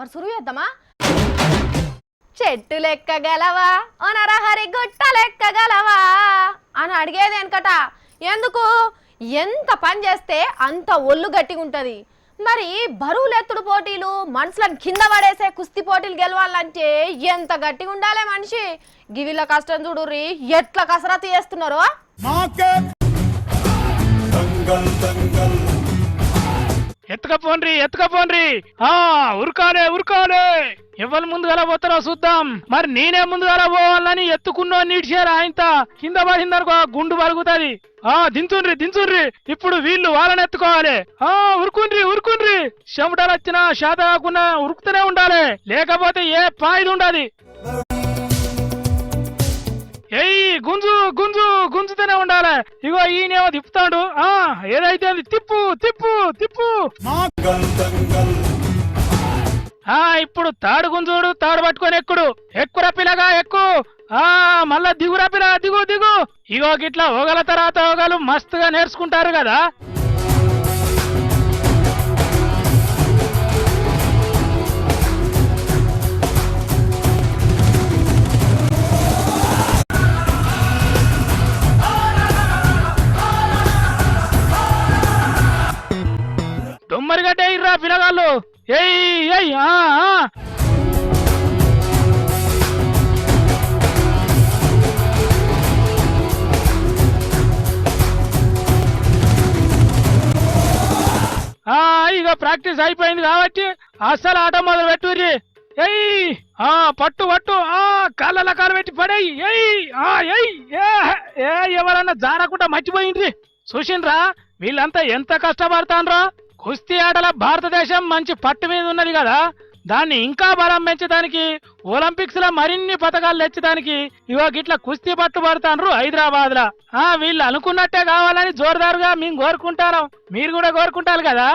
మరి సురువు చేద్దామా? చెట్టు లెక్కగలవా ఓ నరహరి గుట్ట లెక్కగలవా అని అడిగేది వెనకట. ఎందుకు? ఎంత పని చేస్తే అంత ఒళ్ళు గట్టిగా ఉంటది. మరి బరువులెత్తుడు పోటీలు, మనుషులను కింద పడేసే కుస్తీ పోటీలు గెలవాలంటే ఎంత గట్టిగా ఉండాలి మనిషి. గివిల కష్టం చూడుర్రి ఎట్లా కసరత్తు చేస్తున్నారో. ఎత్తుకపోండ్రి ఉరకాలే ఎవరు ముందుగా పోతారో చూద్దాం. మరి నేనే ముందుగా పోవాలని ఎత్తుకున్నో నీడ్చారు. ఆయన కింద పడిందనుకో గుండు పలుగుతుంది. దించుండ్రి ఇప్పుడు వీళ్ళు వాళ్ళని ఎత్తుకోవాలి. ఉరుకుండ్రి చెమటలు వచ్చినా శాత కాకుండా ఉరుకుతూనే ఉండాలి, లేకపోతే ఏ పాయిది ఉండాలి. గుంజుతూనే ఉండాలి. ఇగో ఈయనేమో తిప్పుతాడు. ఏదైతే తిప్పు. ఇప్పుడు తాడు గుంజుడు, తాడు పట్టుకొని ఎక్కురా పిల్లగా ఎక్కు. మళ్ళా దిగురా పిల్ల, దిగు. ఇగో గిట్లా ఒగల తర్వాత ఒగలు మస్తుగా నేర్చుకుంటారు కదా. దొమ్మరిగడ్డ ఇర్రా పిల్లగాళ్ళు. ఇక ప్రాక్టీస్ అయిపోయింది కాబట్టి అస్సలు ఆట మొదలు పెట్టుర్రి. పట్టు కాళ్ళ కాలు పెట్టి పడేయి. ఎవరన్నా జారకుండా మర్చిపోయిండ్రి. చూసిండ్రా వీళ్ళంతా ఎంత కష్టపడతాన్రా. కుస్తీ ఆటల భారతదేశం మంచి పట్టు మీద ఉన్నది కదా. దాన్ని ఇంకా బలం పెంచడానికి, ఒలింపిక్స్ లో మరిన్ని పథకాలు తెచ్చడానికి ఇగో గిట్లా కుస్తీ పట్టు పడతాన్రు హైదరాబాద్ లా. వీళ్ళు అనుకున్నట్టే కావాలని జోరుదారుగా మేము కోరుకుంటారు. మీరు కూడా కోరుకుంటారు కదా.